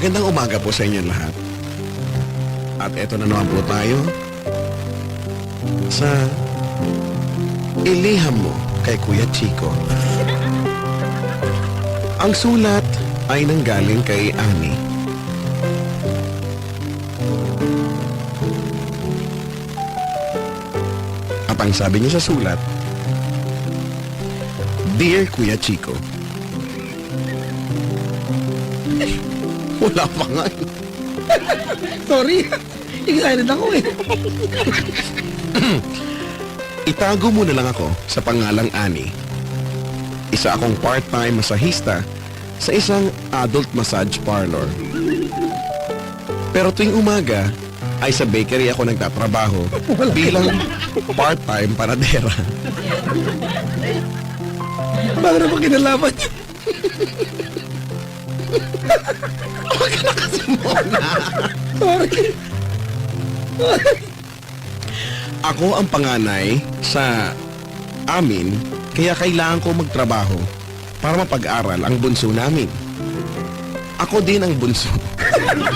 Magandang umaga po sa inyo lahat. At eto na naman po tayo sa Iliham Mo kay Kuya Chico. Ang sulat ay nanggaling kay Annie. At ang sabi niya sa sulat, Dear Kuya Chico, wala pa nga. Sorry. Excited ako eh. Itago mo na lang ako sa pangalang Annie. Isa akong part-time masahista sa isang adult massage parlor. Pero tuwing umaga ay sa bakery ako nagtatrabaho bilang part-time panadera. Bakit na pa kinalaman niyo? Huwag ka na kasi muna. Sorry. Ako ang panganay sa amin, kaya kailangan ko magtrabaho para mapag-aral ang bunso namin. Ako din ang bunso.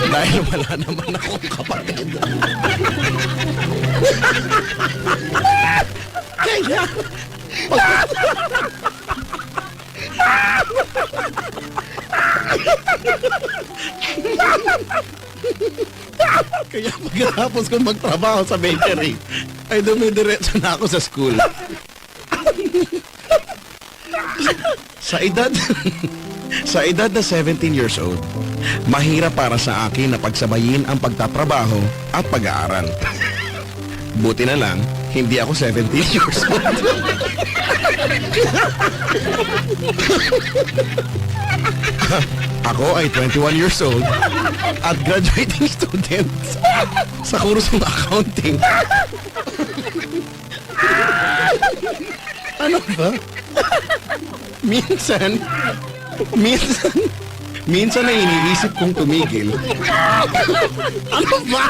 Dahil wala naman akong kapatid. Kaya, kaya pagkatapos kong magtrabaho sa bakery, ay dumidiretso na ako sa school. Sa edad na 17 years old, mahirap para sa akin na pagsabayin ang pagtatrabaho at pag-aaral. Buti na lang, hindi ako 17 years old. Ako ay 21 years old at graduating student sa kursong accounting. Ano ba? Minsan na iniisip kong tumigil. Ano ba?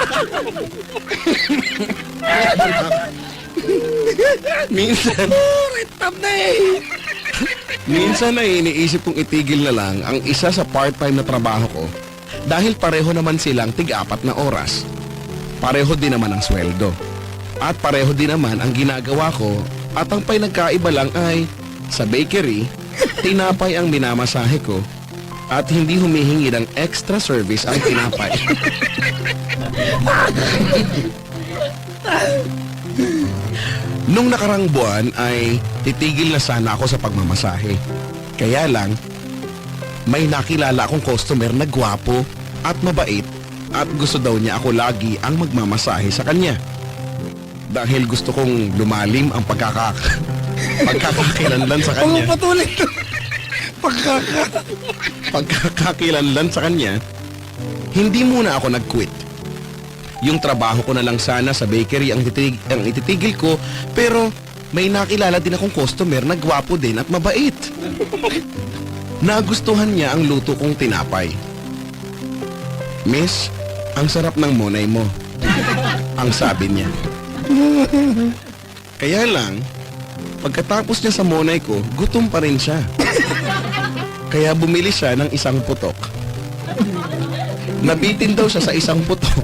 Minsan na iniisip kong itigil na lang ang isa sa part-time na trabaho ko dahil pareho naman silang tig-4 na oras. Pareho din naman ang sweldo. At pareho din naman ang ginagawa ko at ang pinagkaiba lang ay sa bakery, tinapay ang minamasahe ko at hindi humihingi ng extra service ang tinapay. Nung nakarang buwan ay titigil na sana ako sa pagmamasahe. Kaya lang, may nakilala akong customer na gwapo at mabait at gusto daw niya ako lagi ang magmamasahe sa kanya. Dahil gusto kong lumalim ang pagkakakilanlan sa kanya. Patuloy ito. Pagkakakilanlan sa kanya, hindi muna ako nag-quit. Yung trabaho ko na lang sana sa bakery ang ititigil ko, pero may nakilala din akong customer na gwapo din at mabait. Nagustuhan niya ang luto kong tinapay. Miss, ang sarap ng monay mo. Ang sabi niya. Kaya lang, pagkatapos niya sa monay ko, gutom pa rin siya. Kaya bumili siya ng isang putok. Nabitin daw siya sa isang putok.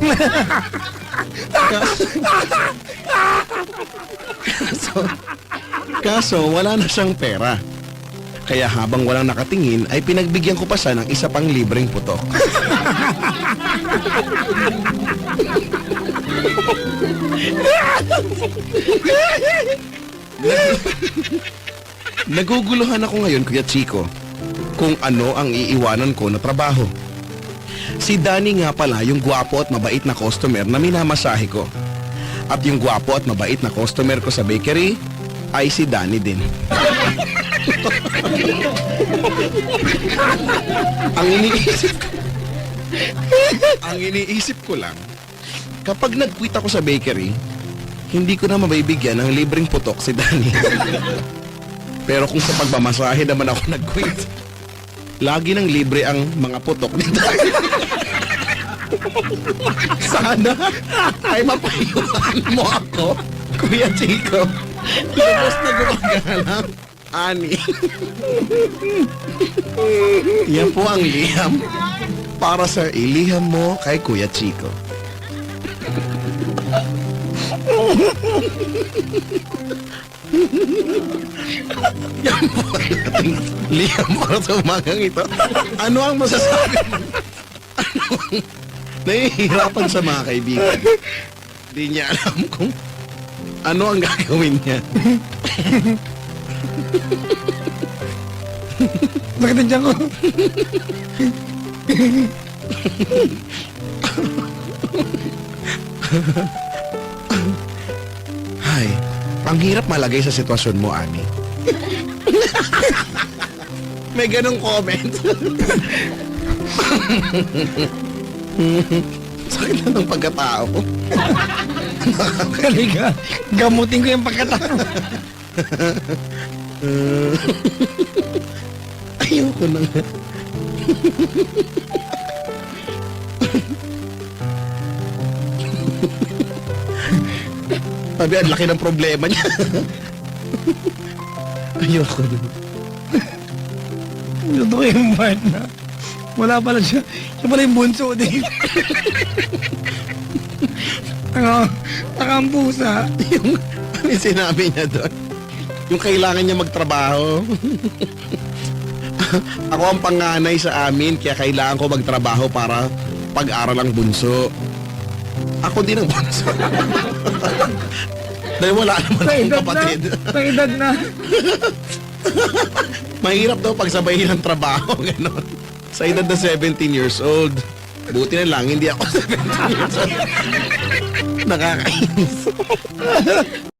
Kaso wala na siyang pera. Kaya habang walang nakatingin ay pinagbigyan ko pa siya ng isa pang libreng putok. Naguguluhan ako ngayon, Kuya Chico, kung ano ang iiwanan ko na trabaho. Si Danny nga pala yung gwapo at mabait na customer na minamasahe ko. At yung gwapo at mabait na customer ko sa bakery ay si Danny din. Ang iniisip ko lang, kapag nag-quit ako sa bakery, hindi ko na mabibigyan ng libreng putok si Danny. Pero kung sa pagmamasahe naman ako nag-quit, lagi ng libre ang mga putok ni Danny. Sana ay mapayuhan mo ako, Kuya Chico. Lubos na gumagalang Ani. Yan po ang liham Para sa iliham mo kay Kuya Chico. Yan po ang ating liham para sa umagang ito. Ano ang masasabi mo? Ano ang nahihirapan sa mga kaibigan? Hindi niya alam kung ano ang gagawin niya. Bakit nandiyan ko? Ay, ang hirap malagay sa sitwasyon mo, Ani. May ganong comment. Sakit na ng pagkatao ko. Halika, gamutin ko yung pagkatao. Ayoko na nga. Sabi, ang laki ng problema niya. Ayoko na. Totoo yung part na. Wala pala siya. Siya pala yung bunso din. Taka ang pusa. Yung, ano yung sinabi niya doon? Yung kailangan niya magtrabaho. Ako ang panganay sa amin, kaya kailangan ko magtrabaho para pag-aral ang bunso. Ako din ang bunso. Dahil wala naman akong kapatid. Sa edad na. Mahirap daw pagsabayin ng trabaho, gano'n. Sa edad na 17 years old. Buti na lang, hindi ako 17 years old. Nakakainis.